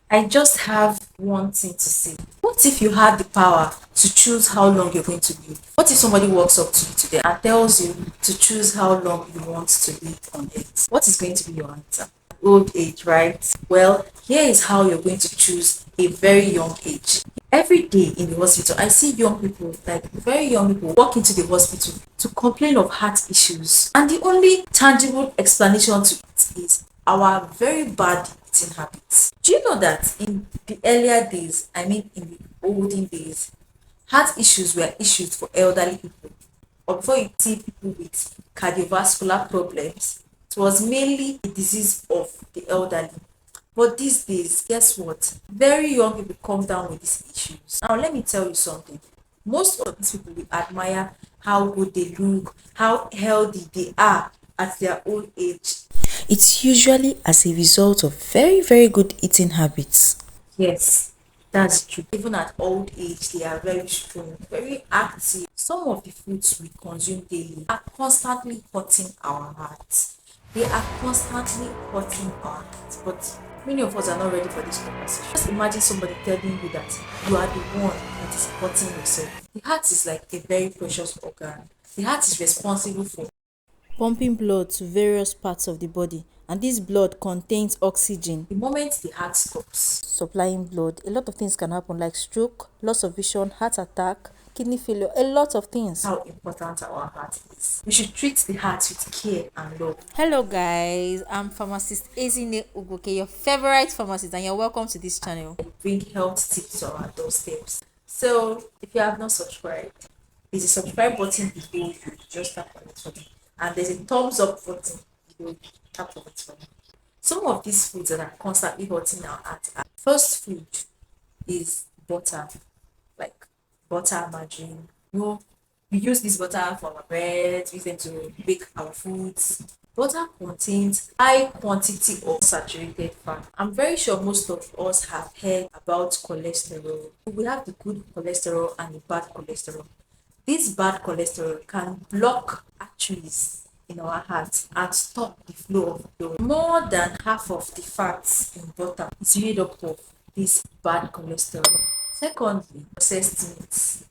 I just have one thing to say. What if you had the power to choose how long you're going to live? What if somebody walks up to you today and tells you to choose how long you want to live on earth? What is going to be your answer? Old age, right? Well, here is how you're going to choose a very young age. Every day in the hospital, I see young people, like very young people, walk into the hospital to complain of heart issues. And the only tangible explanation to it is our very bad eating habits. Do you know that in the earlier days, I mean in the olden days, heart issues were issues for elderly people? Or before you see people with cardiovascular problems, it was mainly a disease of the elderly. But these days, guess what? Very young people come down with these issues. Now, let me tell you something. Most of these people we admire how good they look, how healthy they are at their old age. It's usually as a result of very, very good eating habits. Yes, that's true. Even at old age, they are very strong, very active. Some of the foods we consume daily are constantly hurting our hearts. They are constantly hurting our hearts. But many of us are not ready for this conversation. Just imagine somebody telling you that you are the one that is hurting yourself. The heart is like a very precious organ. The heart is responsible for Pumping blood to various parts of the body, and this blood contains oxygen. the moment the heart stops. Supplying blood, a lot of things can happen like stroke, loss of vision, heart attack, kidney failure, a lot of things. How important our heart is. We should treat the heart with care and love. Hello guys, I'm pharmacist Ezine Ugoke, your favorite pharmacist, and you're welcome to this channel. Bring health tips to our doorsteps. So, if you have not subscribed, there's a subscribe button below you. Just tap on it for me. And there's a thumbs up button below you. Tap on it for me. Some of these foods that are constantly hurting our heart are first food is butter, like butter, margarine. You know, we use this butter for our bread, we use them to bake our foods. Butter contains high quantity of saturated fat. I'm very sure most of us have heard about cholesterol. We have the good cholesterol and the bad cholesterol. This bad cholesterol can block arteries in our heart and stop the flow of blood. More than half of the fats in butter is made up of this bad cholesterol. Secondly, processed meats.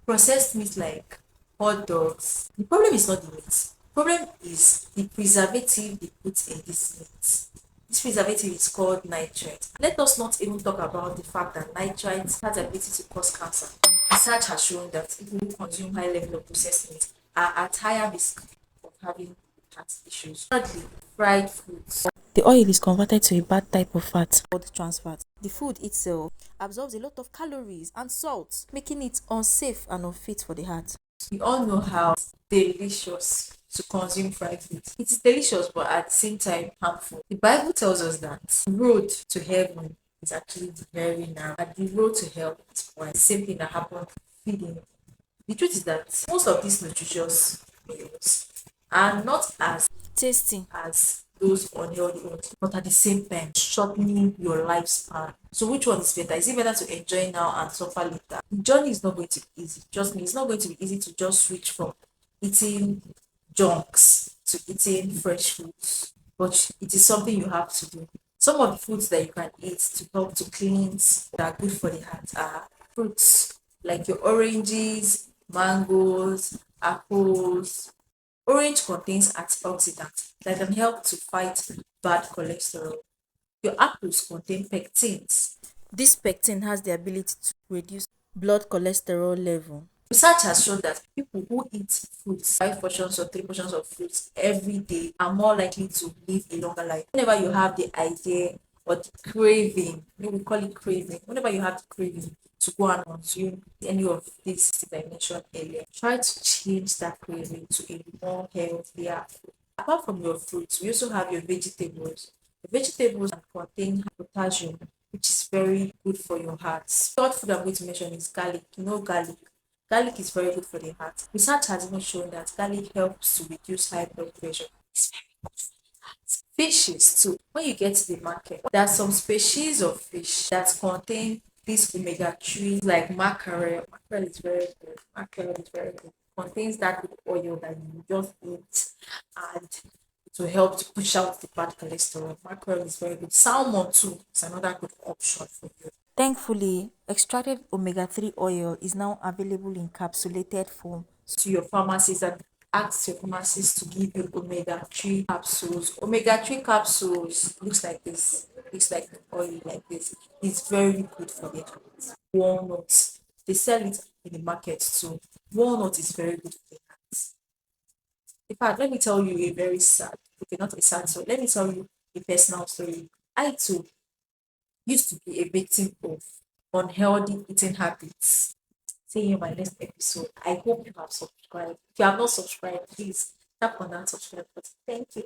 Processed meat like hot dogs. The problem is not the meat. The problem is the preservative they put in this meat. This preservative is called nitrate. Let us not even talk about the fact that nitrite has the ability to cause cancer. Research has shown that people who consume high level of processed meat are at higher risk of having heart issues. Thirdly, fried foods. The oil is converted to a bad type of fat called trans fat. The food itself absorbs a lot of calories and salt, making it unsafe and unfit for the heart. We all know how delicious to consume fried food. It is delicious, but at the same time harmful. The Bible tells us that the road to heaven is actually very narrow, and the road to hell is wide. Same thing that happened feeding. The truth is that most of these nutritious meals are not as Tasty. as those unhealthy ones, but at the same time shortening your lifespan. So which one is better? Is it better to enjoy now and suffer later? The journey is not going to be easy. Trust me, it's not going to be easy to just switch from eating junks to eating fresh foods. But it is something you have to do. Some of the foods that you can eat to help to cleanse that are good for the heart are fruits like your oranges, mangoes, apples. Orange contains antioxidants that can help to fight bad cholesterol. Your apples contain pectins. This pectin has the ability to reduce blood cholesterol level. Research has shown that people who eat fruits, 5 portions or 3 portions of fruits every day, are more likely to live a longer life. Whenever you have the idea or the craving, we call it craving, whenever you have the craving to go and consume any of these that I mentioned earlier, try to change that craving to a more healthier food. Apart from your fruits, we also have your vegetables. The vegetables contain potassium, which is very good for your heart. Third food I'm going to mention is garlic. You know garlic. Garlic is very good for the heart. Research has even shown that garlic helps to reduce high blood pressure. It's very good for the heart. Fishes too. When you get to the market, there are some species of fish that contain these omega 3s like mackerel. Mackerel is very good. Mackerel is very good. Contains that good oil that you just eat and it to help to push out the bad cholesterol. Mackerel is very good. Salmon too is another good option for you. Thankfully, extracted omega-3 oil is now available in capsulated form. To your pharmacist and ask your pharmacist to give you omega-3 capsules. Omega-3 capsules looks like this, looks like oil like this. It's very good for the heart. Walnuts, they sell it in the market too. Walnut is very good for the heart. In fact, let me tell you a very sad, okay, not a sad story. Let me tell you a personal story. I too used to be a victim of unhealthy eating habits. See you in my next episode. I hope you have subscribed. If you have not subscribed, please tap on that subscribe button. Thank you.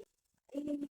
Bye.